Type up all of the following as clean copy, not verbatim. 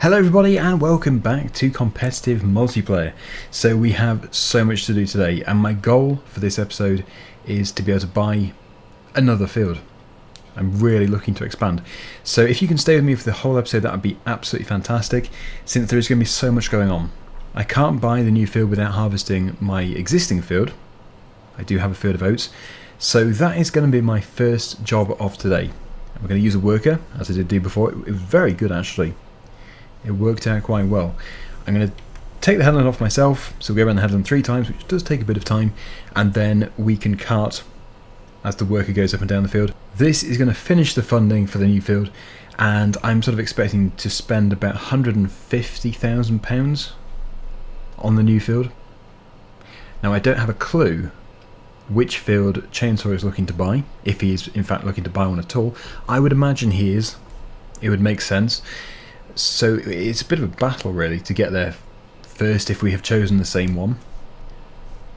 Hello everybody and welcome back to competitive multiplayer. So we have so much to do today and my goal for this episode is to be able to buy another field. I'm really looking to expand. So if you can stay with me for the whole episode, that would be absolutely fantastic, since there is going to be so much going on. I can't buy the new field without harvesting my existing field. I do have a field of oats, so that is going to be my first job of today. We're going to use a worker, as I did do before. It was very good actually. It worked out quite well. I'm going to take the headland off myself, so we'll go around the headland 3 times, which does take a bit of time, and then we can cart as the worker goes up and down the field. This is going to finish the funding for the new field, and I'm sort of expecting to spend about £150,000 on the new field. Now I don't have a clue which field Chainsaw is looking to buy, if he is in fact looking to buy one at all. I would imagine he is. It would make sense. So it's a bit of a battle really to get there first if we have chosen the same one.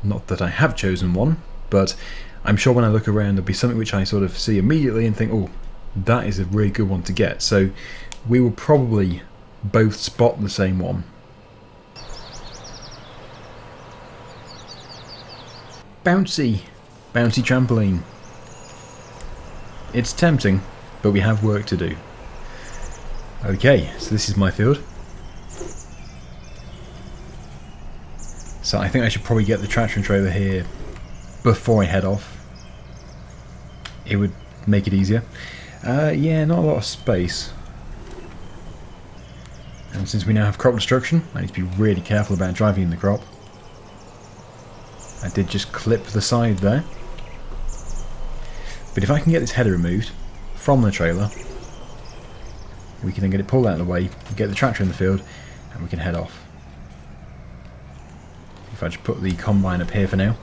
Not that I have chosen one, but I'm sure when I look around there'll be something which I sort of see immediately and think, oh, that is a really good one to get. So we will probably both spot the same one. Bouncy trampoline. It's tempting, but we have work to do. Okay, so this is my field. So I think I should probably get the tractor and trailer here before I head off. It would make it easier. Yeah, not a lot of space. And since we now have crop destruction, I need to be really careful about driving in the crop. I did just clip the side there. But if I can get this header removed from the trailer, we can then get it pulled out of the way, get the tractor in the field, and we can head off. If I just put the combine up here for now.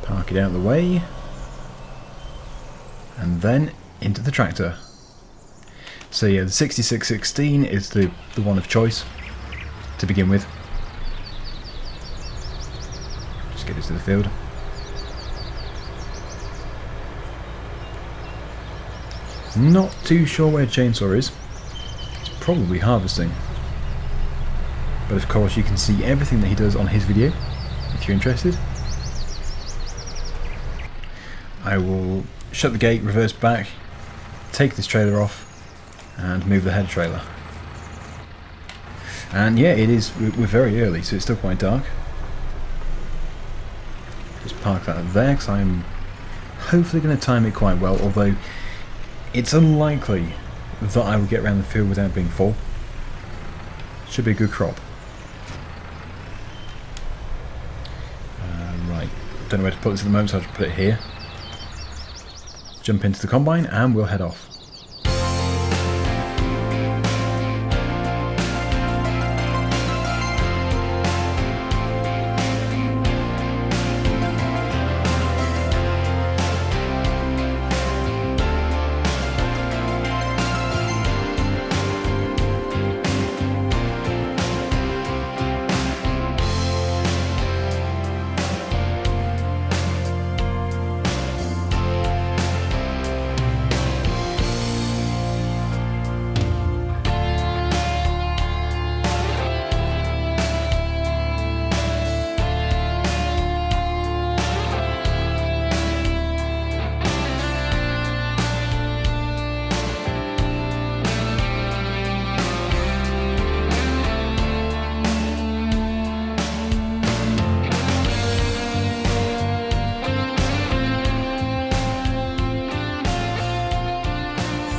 Park it out of the way. And then into the tractor. So yeah, the 6616 is the one of choice to begin with. Just get it to the field. Not too sure where Chainsaw is. It's probably harvesting. But of course you can see everything that he does on his video, if you're interested. I will shut the gate, reverse back, take this trailer off, and move the head trailer. And yeah, it is, we're very early, so it's still quite dark. Just park that there, because I'm hopefully going to time it quite well, although it's unlikely that I will get around the field without being full. Should be a good crop. Right, don't know where to put this at the moment, so I'll just put it here. Jump into the combine and we'll head off.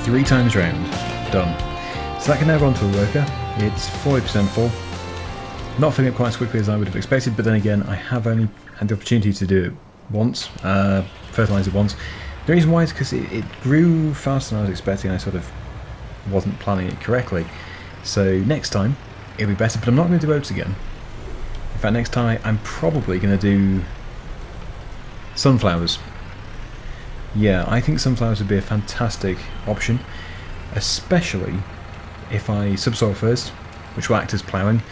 Three times round. Done. So that can now go onto a worker. It's 40% full. Not filling up quite as quickly as I would have expected, but then again, I have only had the opportunity to do it once, fertilise it once. The reason why is because it grew faster than I was expecting. I sort of wasn't planning it correctly. So next time, it'll be better, but I'm not going to do oats again. In fact, next time I'm probably going to do sunflowers. Yeah, I think sunflowers would be a fantastic option, especially if I subsoil first, which will act as ploughing.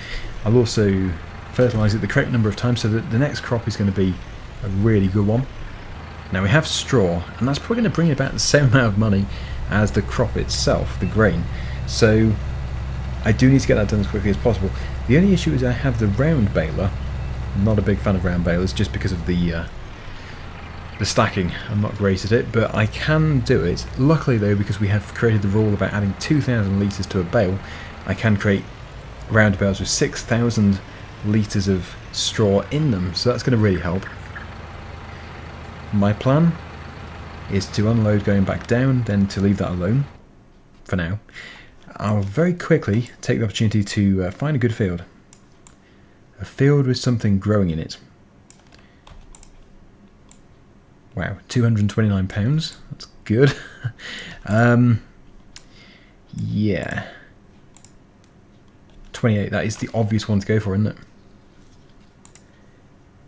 I'll also fertilise it the correct number of times so that the next crop is going to be a really good one. Now we have straw, and that's probably going to bring about the same amount of money as the crop itself, the grain. So I do need to get that done as quickly as possible. The only issue is I have the round baler. I'm not a big fan of round balers just because of the stacking. I'm not great at it, but I can do it. Luckily though, because we have created the rule about adding 2,000 litres to a bale, I can create round bales with 6,000 litres of straw in them, so that's going to really help. My plan is to unload going back down, then to leave that alone for now. I'll very quickly take the opportunity to find a good field. A field with something growing in it. Wow, £229. That's good. Yeah. 28, that is the obvious one to go for, isn't it?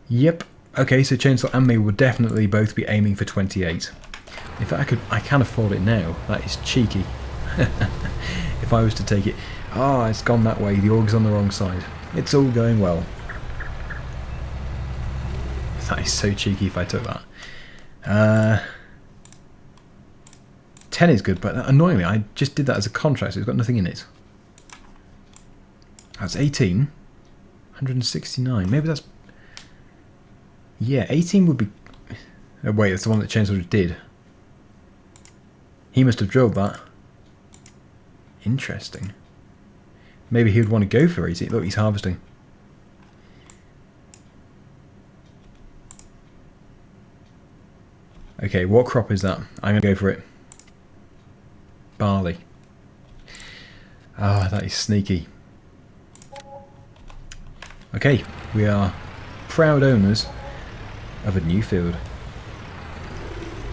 Yep. Okay, so Chainsaw and me will definitely both be aiming for 28. In fact, I can afford it now. That is cheeky. If I was to take it... Ah, it's gone that way. The aug's on the wrong side. It's all going well. That is so cheeky if I took that. 10 is good, but annoyingly, I just did that as a contract, so it's got nothing in it. That's 18. 169. Maybe that's... Yeah, 18 would be... Oh, wait, that's the one that Chainsaw did. He must have drilled that. Interesting. Maybe he would want to go for 18. Look, he's harvesting. Okay, what crop is that? I'm going to go for it. Barley. Ah, that is sneaky. Okay, we are proud owners of a new field.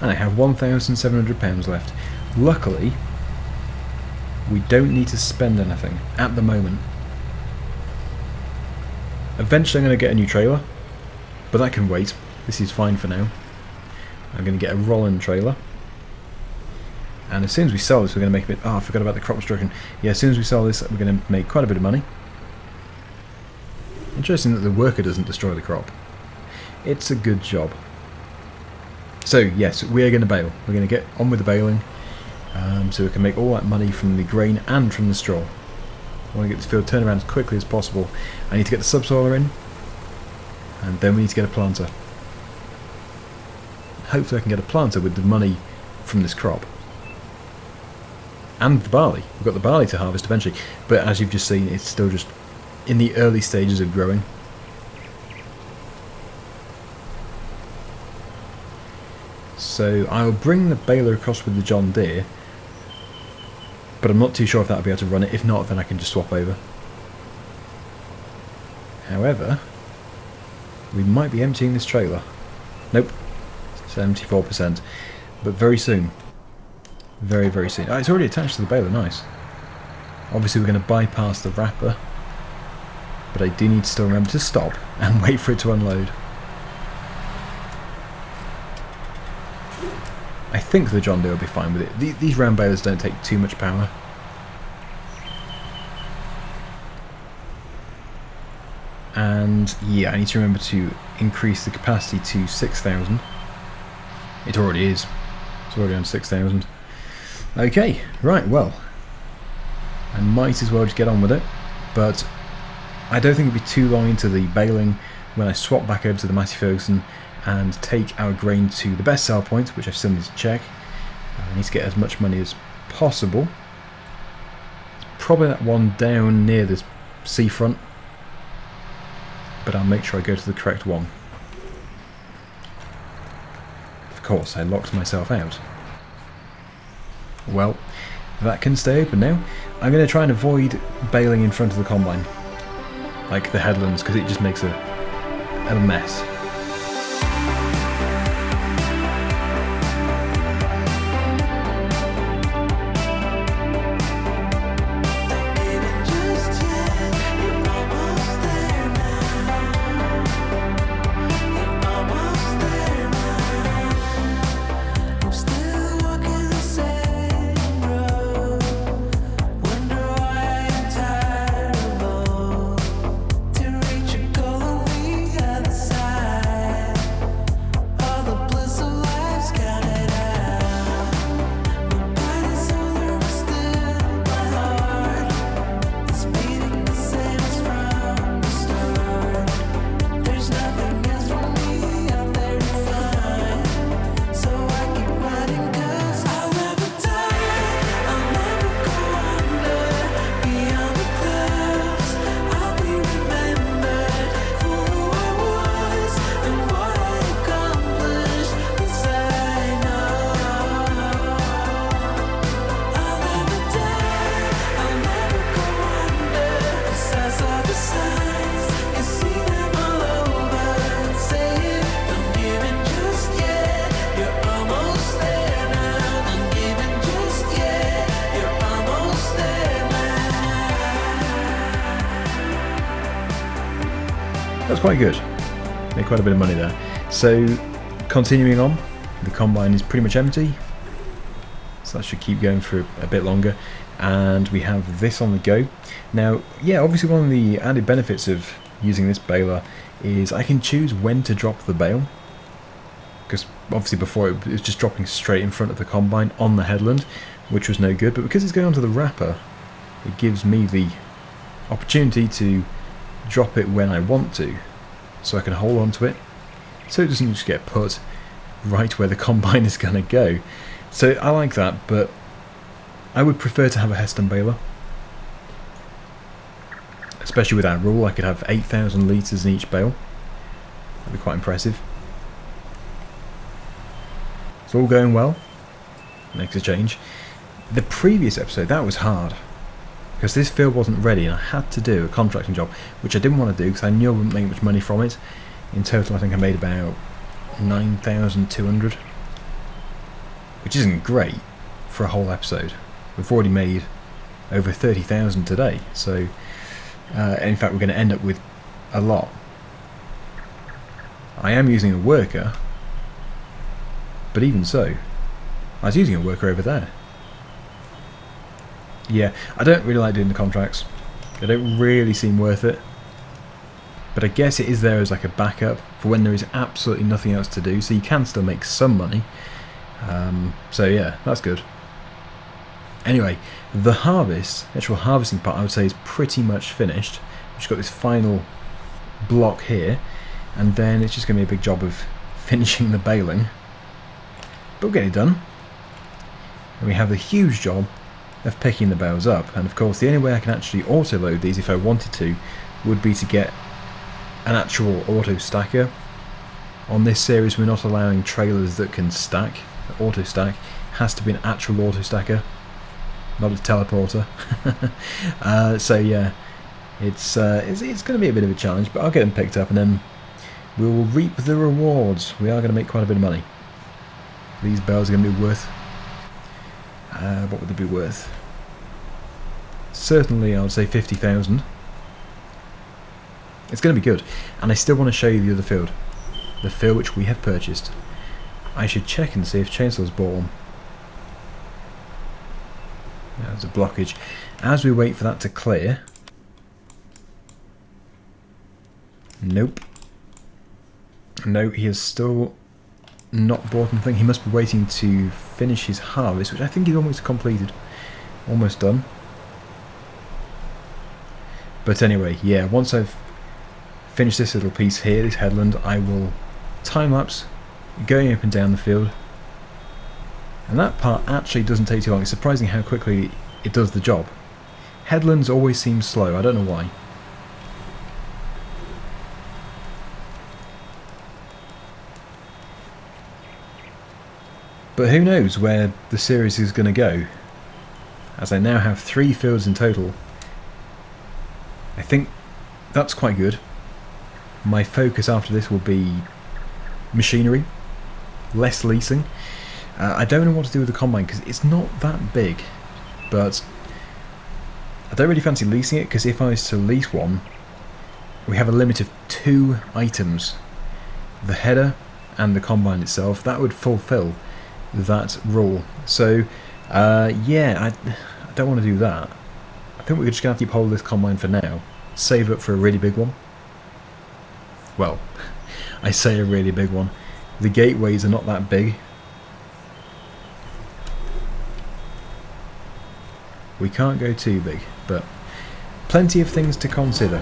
And I have £1,700 left. Luckily, we don't need to spend anything at the moment. Eventually I'm going to get a new trailer, but that can wait. This is fine for now. I'm going to get a Rolland trailer. And as soon as we sell this, we're going to make a bit... Oh, I forgot about the crop destruction. Yeah, as soon as we sell this, we're going to make quite a bit of money. Interesting that the worker doesn't destroy the crop. It's a good job. So, yes, we are going to bale. We're going to get on with the baling. So we can make all that money from the grain and from the straw. I want to get this field turned around as quickly as possible. I need to get the subsoiler in. And then we need to get a planter. Hopefully I can get a planter with the money from this crop. And the barley. We've got the barley to harvest eventually. But as you've just seen, it's still just in the early stages of growing. So I'll bring the baler across with the John Deere. But I'm not too sure if that'll be able to run it. If not, then I can just swap over. However, we might be emptying this trailer. Nope. 74%. But very soon. Very, very soon. Oh, it's already attached to the baler. Nice. Obviously, we're going to bypass the wrapper. But I do need to still remember to stop and wait for it to unload. I think the John Deere will be fine with it. These round balers don't take too much power. And yeah, I need to remember to increase the capacity to 6,000. It already is. It's already on 6,000. Okay, right, well. I might as well just get on with it. But I don't think it'll be too long into the baling when I swap back over to the Massey Ferguson and take our grain to the best sell point, which I still need to check. I need to get as much money as possible. Probably that one down near the seafront, but I'll make sure I go to the correct one. Of course, I locked myself out. Well, that can stay open now. I'm going to try and avoid baling in front of the combine, like the headlands, because it just makes a mess. Side That's quite good. Made quite a bit of money there. So, continuing on, the combine is pretty much empty. So that should keep going for a bit longer. And we have this on the go. Now, yeah, obviously one of the added benefits of using this baler is I can choose when to drop the bale. Because obviously before it was just dropping straight in front of the combine on the headland, which was no good. But because it's going onto the wrapper, it gives me the opportunity to drop it when I want to. So I can hold on to it, so it doesn't just get put right where the combine is going to go. So I like that, but I would prefer to have a Heston baler. Especially with our rule, I could have 8,000 litres in each bale. That'd be quite impressive. It's all going well. Next a change. The previous episode, that was hard. Because this field wasn't ready and I had to do a contracting job, which I didn't want to do because I knew I wouldn't make much money from it. In total I think I made about 9,200, which isn't great for a whole episode. We've already made over 30,000 today, so in fact we're going to end up with a lot. I am using a worker, but even so, I was using a worker over there. Yeah, I don't really like doing the contracts. They don't really seem worth it. But I guess it is there as like a backup for when there is absolutely nothing else to do, so you can still make some money. So yeah, that's good. Anyway, the harvest, actual harvesting part, I would say is pretty much finished. We've just got this final block here, and then it's just going to be a big job of finishing the baling. But we'll get it done. And we have the huge job of picking the bales up, and of course the only way I can actually auto load these if I wanted to would be to get an actual auto stacker. On this series we're not allowing trailers that can stack. The auto stack has to be an actual auto stacker, not a teleporter. So yeah, it's going to be a bit of a challenge, but I'll get them picked up and then we will reap the rewards. We are going to make quite a bit of money. These bales are going to be worth what would they be worth? Certainly I would say 50,000. It's going to be good. And I still want to show you the other field. The field which we have purchased. I should check and see if Chainsaw's bought one. There's a blockage. As we wait for that to clear... Nope. No, he has still not bought anything. He must be waiting to finish his harvest, which I think is almost completed. Almost done. But anyway, yeah, once I've finished this little piece here, this headland, I will time-lapse going up and down the field. And that part actually doesn't take too long. It's surprising how quickly it does the job. Headlands always seem slow, I don't know why. But who knows where the series is going to go, as I now have 3 fields in total. I think that's quite good. My focus after this will be machinery, less leasing. I don't know what to do with the combine because it's not that big, but I don't really fancy leasing it because if I was to lease one, we have a limit of 2 items. The header and the combine itself, that would fulfill that rule. So yeah, I don't want to do that. I think we're just going to have to keep hold of this combine for now. Save up for a really big one. Well, I say a really big one. The gateways are not that big. We can't go too big, but plenty of things to consider.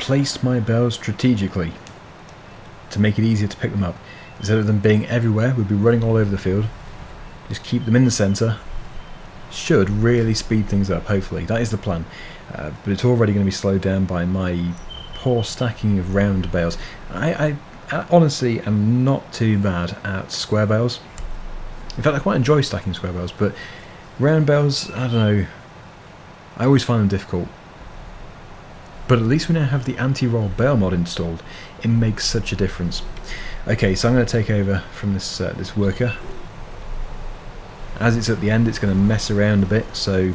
placed my bales strategically to make it easier to pick them up. Instead of them being everywhere, we'd be running all over the field. Just keep them in the centre. Should really speed things up, hopefully. That is the plan. But it's already going to be slowed down by my poor stacking of round bales. I honestly am not too bad at square bales. In fact, I quite enjoy stacking square bales, but round bales, I don't know. I always find them difficult. But at least we now have the anti-roll bale mod installed. It makes such a difference. Okay, so I'm going to take over from this this worker. As it's at the end, it's going to mess around a bit, so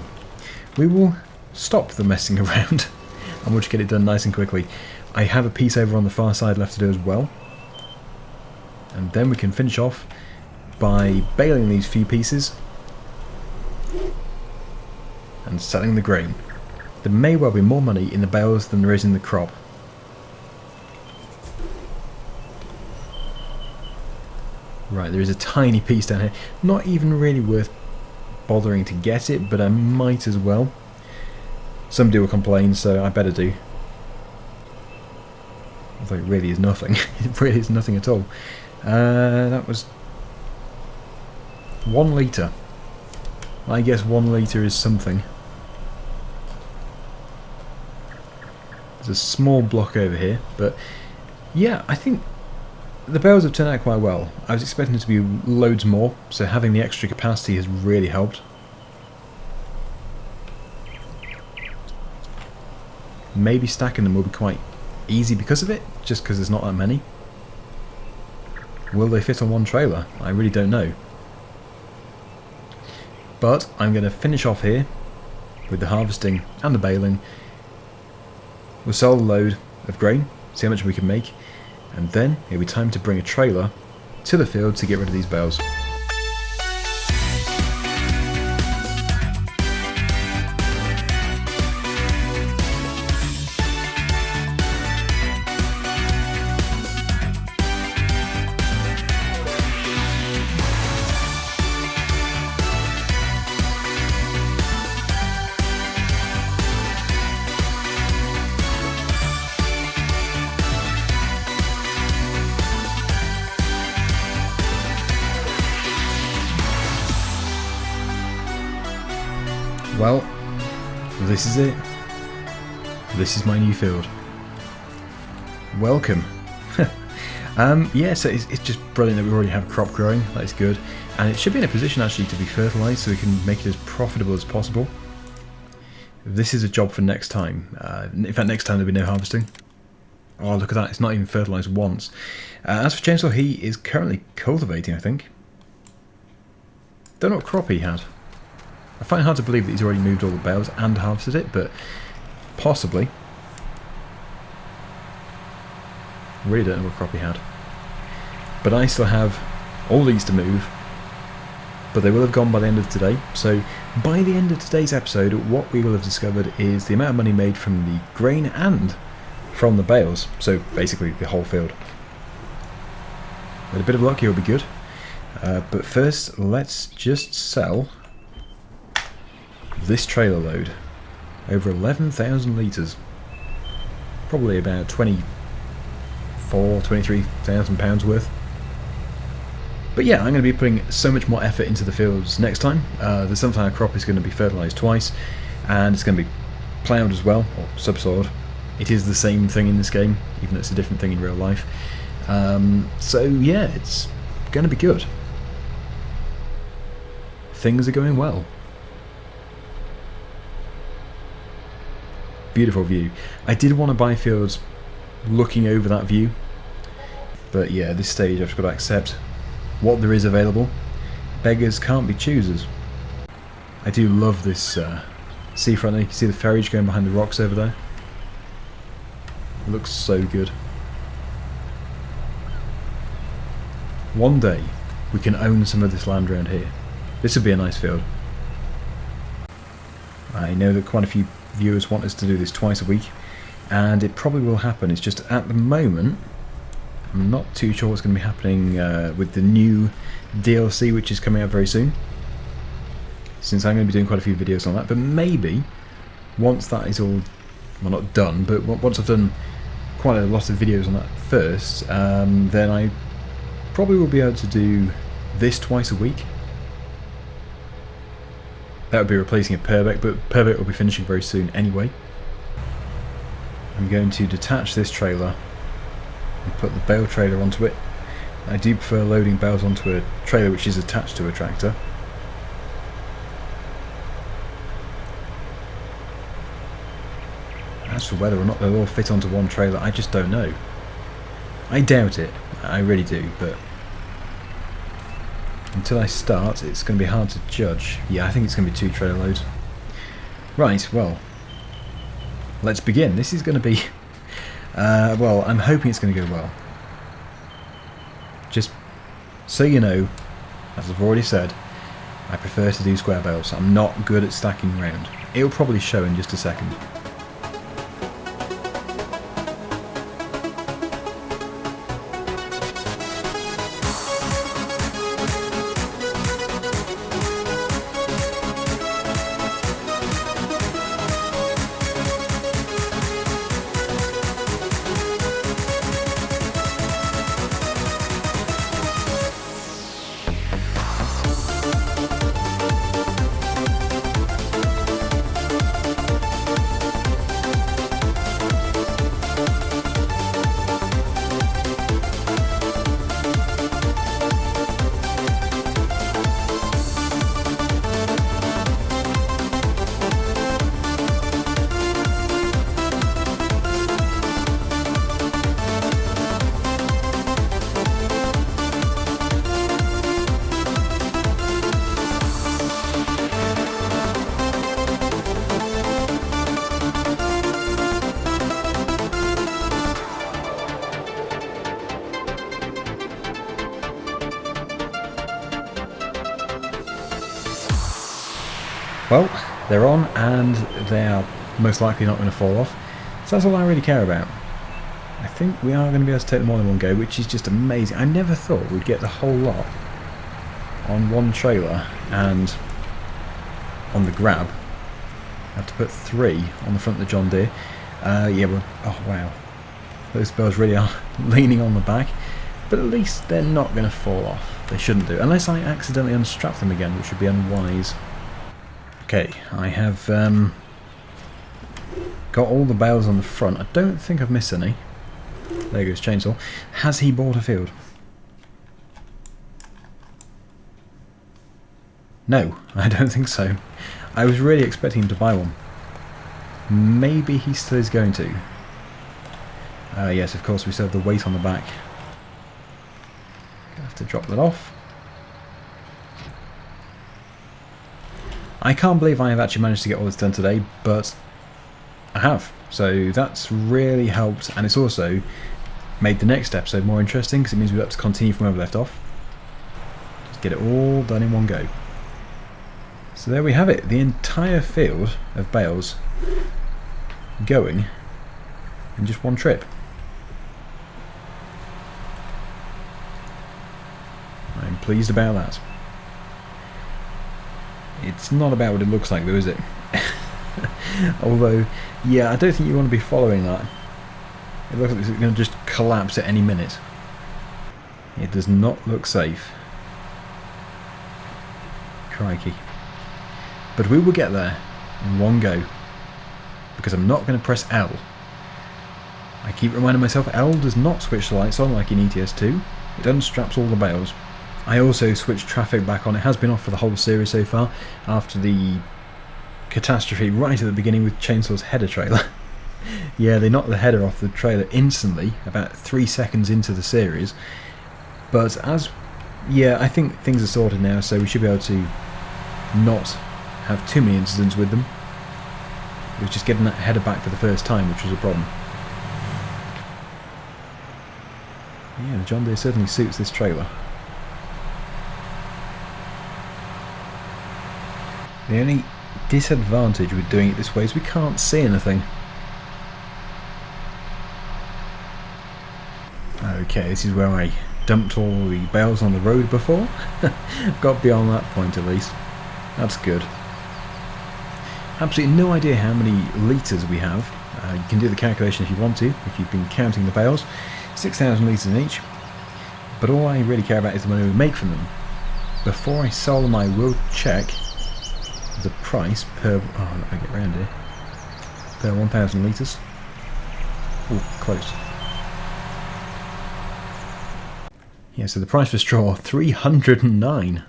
we will stop the messing around and we'll just get it done nice and quickly. I have a piece over on the far side left to do as well. And then we can finish off by baling these few pieces and selling the grain. There may well be more money in the bales than there is in the crop. Right, there is a tiny piece down here. Not even really worth bothering to get it, but I might as well. Somebody will complain, so I better do. Although it really is nothing. It really is nothing at all. That was 1 litre. I guess 1 litre is something. There's a small block over here, but yeah, I think the bales have turned out quite well. I was expecting there to be loads more, so having the extra capacity has really helped. Maybe stacking them will be quite easy because of it, just because there's not that many. Will they fit on one trailer? I really don't know. But I'm going to finish off here with the harvesting and the baling. We'll sell a load of grain, see how much we can make, and then it'll be time to bring a trailer to the field to get rid of these bales. Well, this is it. This is my new field. Welcome. Yeah, so it's just brilliant that we already have crop growing. That is good. And it should be in a position actually to be fertilised so we can make it as profitable as possible. This is a job for next time. In fact, next time there'll be no harvesting. Oh, look at that. It's not even fertilised once. As for Chainsaw, he is currently cultivating, I think. Don't know what crop he had. I find it hard to believe that he's already moved all the bales and harvested it, but possibly. Really don't know what crop he had. But I still have all these to move, but they will have gone by the end of today. So by the end of today's episode, what we will have discovered is the amount of money made from the grain and from the bales. So basically the whole field. With a bit of luck, it'll be good. But first, let's just sell this trailer load. Over 11,000 litres. Probably about 23,000 pounds worth. But yeah, I'm going to be putting so much more effort into the fields next time. The sunflower crop is going to be fertilised twice, and it's going to be ploughed as well, or subsoiled. It is the same thing in this game, even though it's a different thing in real life. So yeah, it's going to be good. Things are going well. Beautiful view. I did want to buy fields looking over that view, but yeah, at this stage I've just got to accept what there is available. Beggars can't be choosers. I do love this seafront. You can see the ferriage going behind the rocks over there. It looks so good. One day we can own some of this land around here. This would be a nice field. I know that quite a few viewers want us to do this twice a week, and it probably will happen. It's just at the moment I'm not too sure what's going to be happening with the new DLC, which is coming out very soon, since I'm going to be doing quite a few videos on that. But maybe once that is all, well, not done, but once I've done quite a lot of videos on that first, then I probably will be able to do this twice a week. That would be replacing a Purbeck, but Purbeck will be finishing very soon anyway. I'm going to detach this trailer and put the bale trailer onto it. I do prefer loading bales onto a trailer which is attached to a tractor. As for whether or not they'll all fit onto one trailer, I just don't know. I doubt it, I really do, but until I start, it's going to be hard to judge. Yeah, I think it's going to be 2 trailer loads. Right, well, let's begin. This is going to be, well, I'm hoping it's going to go well. Just so you know, as I've already said, I prefer to do square bales. I'm not good at stacking round. It'll probably show in just a second. Well, they're on and they are most likely not going to fall off, so that's all I really care about. I think we are going to be able to take them all in one go, which is just amazing. I never thought we'd get the whole lot on one trailer, and on the grab I have to put 3 on the front of the John Deere. Yeah, well, oh wow, those bales really are leaning on the back, but at least they're not going to fall off. They shouldn't do, unless I accidentally unstrap them again, which would be unwise. Okay, I have got all the bales on the front. I don't think I've missed any. There goes Chainsaw. Has he bought a field? No, I don't think so. I was really expecting him to buy one. Maybe he still is going to. Yes, of course, we still have the weight on the back. Gonna have to drop that off. I can't believe I have actually managed to get all this done today, but I have. So that's really helped, and it's also made the next episode more interesting because it means we have to continue from where we left off. Just get it all done in one go. So there we have it, the entire field of bales going in just one trip. I'm pleased about that. It's not about what it looks like though, is it? Although, yeah, I don't think you want to be following that. It looks like it's going to just collapse at any minute. It does not look safe. Crikey. But we will get there in one go, because I'm not going to press L. I keep reminding myself L does not switch the lights on like in ETS2. It unstraps all the bales. I also switched traffic back on. It has been off for the whole series so far, after the catastrophe right at the beginning with Chainsaw's header trailer. Yeah, they knocked the header off the trailer instantly, about 3 seconds into the series. But yeah, I think things are sorted now, so we should be able to not have too many incidents with them. It was just getting that header back for the first time which was a problem. Yeah, the John Deere certainly suits this trailer. The only disadvantage with doing it this way is we can't see anything. Okay, this is where I dumped all the bales on the road before. Got beyond that point at least. That's good. Absolutely no idea how many litres we have. You can do the calculation if you want to, if you've been counting the bales. 6,000 litres in each. But all I really care about is the money we make from them. Before I sell them, I will check the price per... Oh, let me get round here. Per 1,000 litres. Oh, close. Yeah, so the price for straw, 309.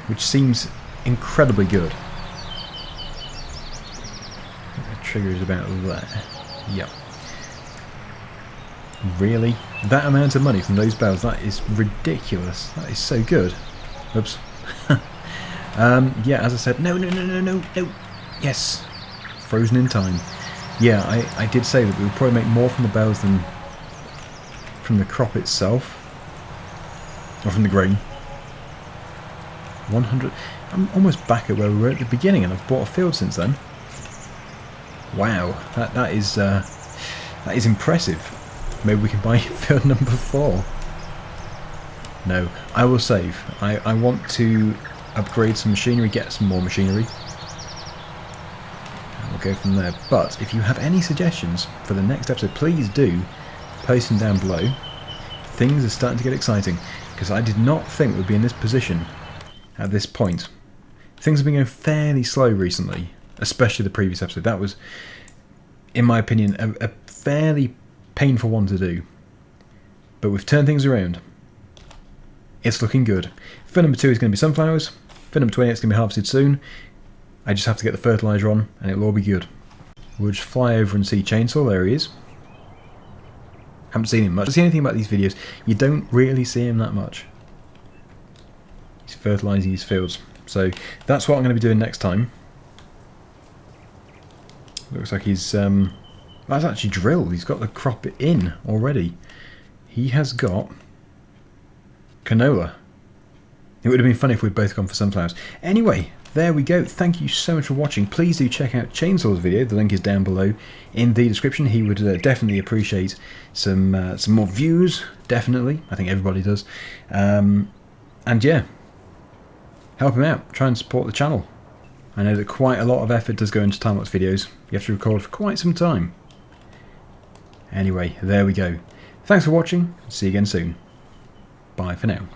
Which seems incredibly good. The trigger is about there. Yep. Really? That amount of money from those bales, that is ridiculous. That is so good. Oops. Yeah, as I said, no. Yes. Frozen in time. Yeah, I did say that we would probably make more from the bales than from the crop itself. Or from the grain. 100. I'm almost back at where we were at the beginning, and I've bought a field since then. Wow, that is impressive. Maybe we can buy field number 4. No, I will save. I want to upgrade some machinery, get some more machinery. And we'll go from there. But if you have any suggestions for the next episode, please do post them down below. Things are starting to get exciting, because I did not think we'd be in this position at this point. Things have been going fairly slow recently, especially the previous episode. That was, in my opinion, a fairly painful one to do. But we've turned things around. It's looking good. Field number 2 is going to be sunflowers. Field number 28 is going to be harvested soon. I just have to get the fertiliser on and it'll all be good. We'll just fly over and see Chainsaw. There he is. Haven't seen him much. I see anything about these videos, you don't really see him that much. He's fertilising his fields. So that's what I'm going to be doing next time. Looks like he's... that's actually drilled. He's got the crop in already. He has got canola. It would have been funny if we'd both gone for sunflowers. Anyway, there we go. Thank you so much for watching. Please do check out Chainsaw's video. The link is down below in the description. He would definitely appreciate some more views. Definitely. I think everybody does. And yeah, help him out. Try and support the channel. I know that quite a lot of effort does go into time-lapse videos. You have to record for quite some time. Anyway, there we go. Thanks for watching. See you again soon. Bye for now.